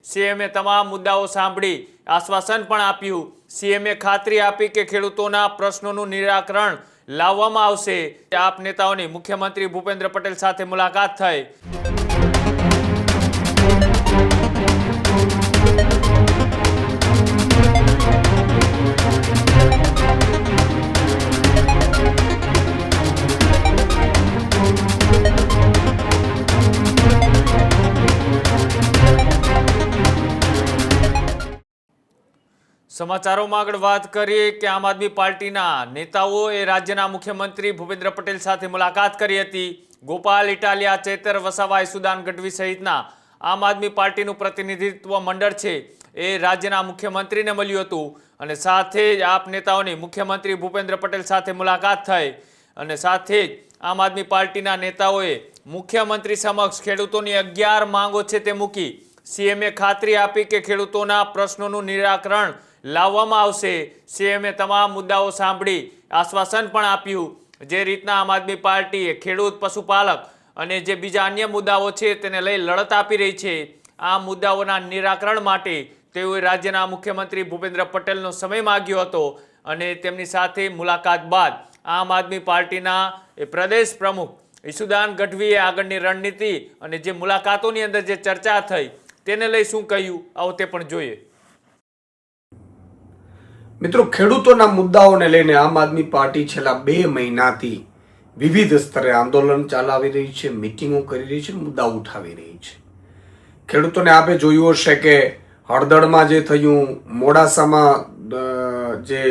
સીએમએ તમામ મુદ્દાઓ સાંભળી આશ્વાસન પણ આપ્યું। સીએમએ ખાતરી આપી કે ખેડૂતોના પ્રશ્નોનું નિરાકરણ લાવવામાં આવશે। આપ નેતાઓની મુખ્યમંત્રી ભૂપેન્દ્ર પટેલ સાથે મુલાકાત થઈ। સમાચારોમાં આગળ વાત કરીએ કે આમ આદમી પાર્ટીના નેતાઓએ રાજ્યના મુખ્યમંત્રી ભૂપેન્દ્ર પટેલ સાથે મુલાકાત કરી હતી। ગોપાલ ઇટાલિયા, ચેતર વસાવા, ઈસુદાન ગઢવી સહિતના આમ આદમી પાર્ટીનું પ્રતિનિધિત્વ મંડળ છે એ રાજ્યના મુખ્યમંત્રીને મળ્યું હતું અને સાથે જ આપ નેતાઓની મુખ્યમંત્રી ભૂપેન્દ્ર પટેલ સાથે મુલાકાત થઈ અને સાથે જ આમ આદમી પાર્ટીના નેતાઓએ મુખ્યમંત્રી સમક્ષ ખેડૂતોની 11 માંગો છે તે મૂકી। સીએમએ ખાતરી આપી કે ખેડૂતોના પ્રશ્નોનું નિરાકરણ લાવવામાં આવશે। સીએમએ તમામ મુદ્દાઓ સાંભળી આશ્વાસન પણ આપ્યું। જે રીતના આમ આદમી પાર્ટીએ ખેડૂત, પશુપાલક અને જે બીજા અન્ય મુદ્દાઓ છે તેને લઈ લડત આપી રહી છે, આ મુદ્દાઓના નિરાકરણ માટે તેઓએ રાજ્યના મુખ્યમંત્રી ભૂપેન્દ્ર પટેલનો સમય માંગ્યો હતો અને તેમની સાથે મુલાકાત બાદ આમ આદમી પાર્ટીના પ્રદેશ પ્રમુખ ઈસુદાન ગઢવીએ આગળની રણનીતિ અને જે મુલાકાતોની અંદર જે ચર્ચા થઈ તેને લઈ શું કહ્યું, આવો તે પણ જોઈએ। મિત્રો, ખેડૂતોના મુદ્દાઓને લઈને આમ આદમી પાર્ટી છેલ્લા 2 મહિનાથી વિવિધ સ્તરે આંદોલન ચલાવી રહી છે, મિટિંગો કરી રહી છે, મુદ્દા ઉઠાવી રહી છે। ખેડૂતોને આપે જોયું હશે કે હળદળમાં જે થયું, મોડાસામાં જે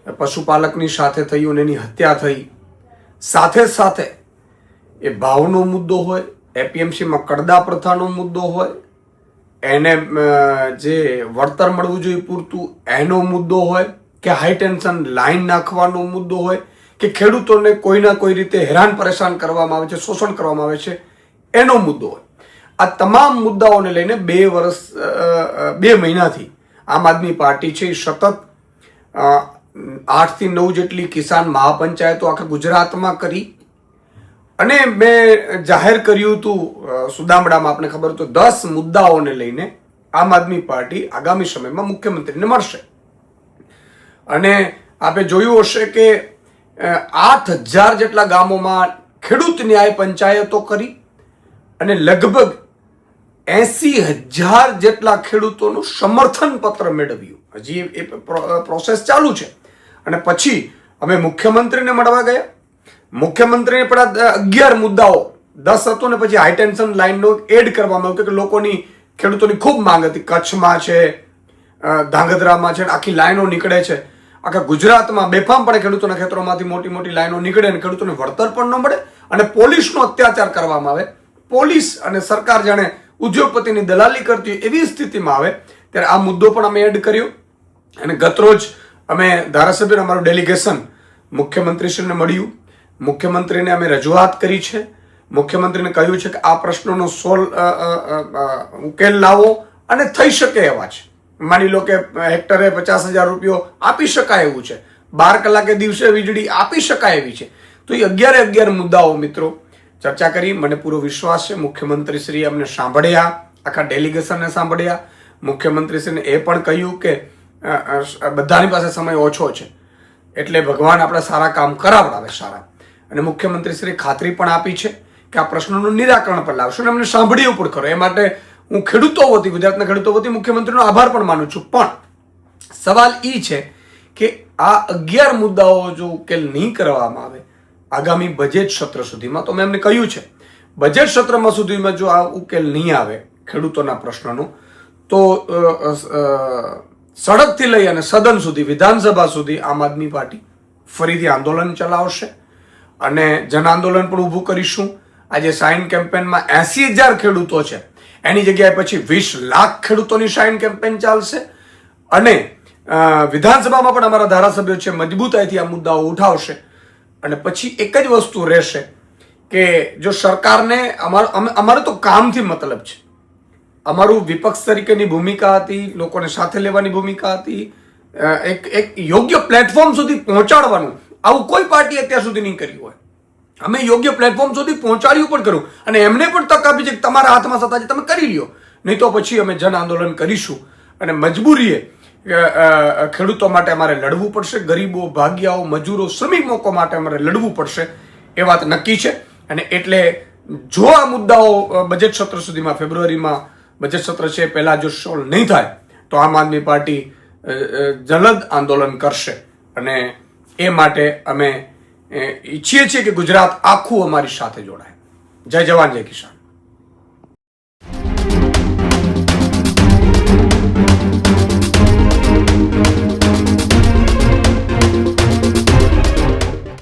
પશુપાલકની સાથે થયું અને એની હત્યા થઈ, સાથે સાથે એ ભાવનો મુદ્દો હોય, એપીએમસીમાં કડદા પ્રથાનો મુદ્દો હોય, એને જે વળતર મળવું જોઈએ પૂરતું એનો મુદ્દો હોય કે હાઈ ટેન્શન લાઈન નાખવાનો મુદ્દો હોય કે ખેડૂતોને કોઈના કોઈ રીતે હેરાન પરેશાન કરવામાં આવે છે, શોષણ કરવામાં આવે છે એનો મુદ્દો હોય, આ તમામ મુદ્દાઓને લઈને 2 મહિનાથી આમ આદમી પાર્ટી છે એ સતત 8 થી 9 જેટલી કિસાન મહાપંચાયતો આખા ગુજરાતમાં કરી અને મેં જાહેર કર્યું હતું સુદામડામાં, આપને ખબર તો 10 મુદ્દાઓને લઈને આમ આદમી પાર્ટી આગામી સમયમાં મુખ્યમંત્રીને મળશે। અને આપણે જોયું હશે કે 8000 જેટલા ગામોમાં ખેડૂત ન્યાય પંચાયતો કરી અને લગભગ 80000 જેટલા ખેડૂતોનું સમર્થન પત્ર મેળવ્યું। હજી એ પ્રોસેસ ચાલુ છે અને પછી અમે મુખ્યમંત્રીને મળવા ગયા। મુખ્યમંત્રીને પણ 11 મુદ્દાઓ 10 હતો ને પછી હાઈ ટેન્શન લાઈનનો એડ કરવામાં આવ્યો કે લોકોની, ખેડૂતોની ખૂબ માંગ હતી। કચ્છમાં છે, ધાંગધ્રામાં છે, આખી લાઈનો નીકળે છે, આખા ગુજરાતમાં બેફામપણે ખેડૂતોના ખેતરોમાંથી મોટી મોટી લાઈનો નીકળે અને ખેડૂતોને વળતર પણ ન મળે અને પોલીસનો અત્યાચાર કરવામાં આવે, પોલીસ અને સરકાર જાણે ઉદ્યોગપતિની દલાલી કરતી હોય એવી સ્થિતિમાં આવે ત્યારે આ મુદ્દો પણ અમે એડ કર્યો। અને ગતરોજ અમે ધારાસભ્ય અમારું ડેલિગેશન મુખ્યમંત્રીશ્રીને મળ્યું, મુખ્યમંત્રીને અમે રજૂઆત કરી છે, મુખ્યમંત્રીને કહ્યું છે કે આ પ્રશ્નોનો ઉકેલ લાવો અને થઈ શકે એવા છે। માની લો કે હેક્ટરે 50,000 રૂપિયો આપી શકાય એવું છે, 12 કલાકે દિવસે વીજળી આપી શકાય એવી છે। તો એ 11 મુદ્દાઓ મિત્રો ચર્ચા કરી। મને પૂરો વિશ્વાસ છે મુખ્યમંત્રીશ્રીએ અમને સાંભળ્યા, આખા ડેલિગેશનને સાંભળ્યા। મુખ્યમંત્રીશ્રીને એ પણ કહ્યું કે બધાની પાસે સમય ઓછો છે એટલે ભગવાન આપણે સારા કામ કરાવડાવે સારા, અને મુખ્યમંત્રીશ્રીએ ખાતરી પણ આપી છે કે આ પ્રશ્નોનું નિરાકરણ પણ લાવશું અને અમને સાંભળ્યું પણ ખરો। એ માટે હું ખેડૂતો વતી, ગુજરાતના ખેડૂતો વતી મુખ્યમંત્રીનો આભાર પણ માનું છું। પણ સવાલ એ છે કે આ 11 મુદ્દાઓ જો ઉકેલ નહીં કરવામાં આવે આગામી બજેટ સત્ર સુધીમાં, તો મેં એમને કહ્યું છે બજેટ સત્રમાં સુધીમાં જો આ ઉકેલ નહીં આવે ખેડૂતોના પ્રશ્નનો તો સડકથી લઈ અને સદન સુધી, વિધાનસભા સુધી આમ આદમી પાર્ટી ફરીથી આંદોલન ચલાવશે અને જન આંદોલન પણ ઊભું કરીશું। આજે સાઇન કેમ્પેનમાં 80,000 ખેડૂતો છે, એની જગ્યાએ પછી 20 લાખ ખેડૂતોની સાઇન કેમ્પેન ચાલશે અને વિધાનસભામાં પણ અમારા ધારાસભ્યો છે મજબૂતાઈથી આ મુદ્દાઓ ઉઠાવશે। અને પછી એક જ વસ્તુ રહેશે કે જો સરકારને અમારે તો કામથી મતલબ છે, અમારું વિપક્ષ તરીકેની ભૂમિકા હતી, લોકોને સાથે લેવાની ભૂમિકા હતી, એક યોગ્ય પ્લેટફોર્મ સુધી પહોંચાડવાનું। આવું કોઈ પાર્ટી અત્યાર સુધી નહીં કર્યું હોય। અમે યોગ્ય પ્લેટફોર્મ સુધી પહોંચાડ્યું પણ કર્યું અને એમને પણ તક આપી છે કે તમારા હાથમાં સત્તા છે, તમે કરી લ્યો। નહીં તો પછી અમે જન આંદોલન કરીશું અને મજબૂરીએ ખેડૂતો માટે અમારે લડવું પડશે, ગરીબો, ભાગિયાઓ, મજૂરો, શ્રમિકો માટે અમારે લડવું પડશે, એ વાત નક્કી છે. અને એટલે જો આ મુદ્દાઓ બજેટ સત્ર સુધીમાં, ફેબ્રુઆરીમાં બજેટ સત્ર છે પહેલા જો સોલ્વ નહીં થાય તો આમ આદમી પાર્ટી જલદ આંદોલન કરશે. અને એ માટે અમે ઈચ્છીએ છીએ કે ગુજરાત આખું અમારી સાથે જોડાય. જય જવાન, જય કિસાન.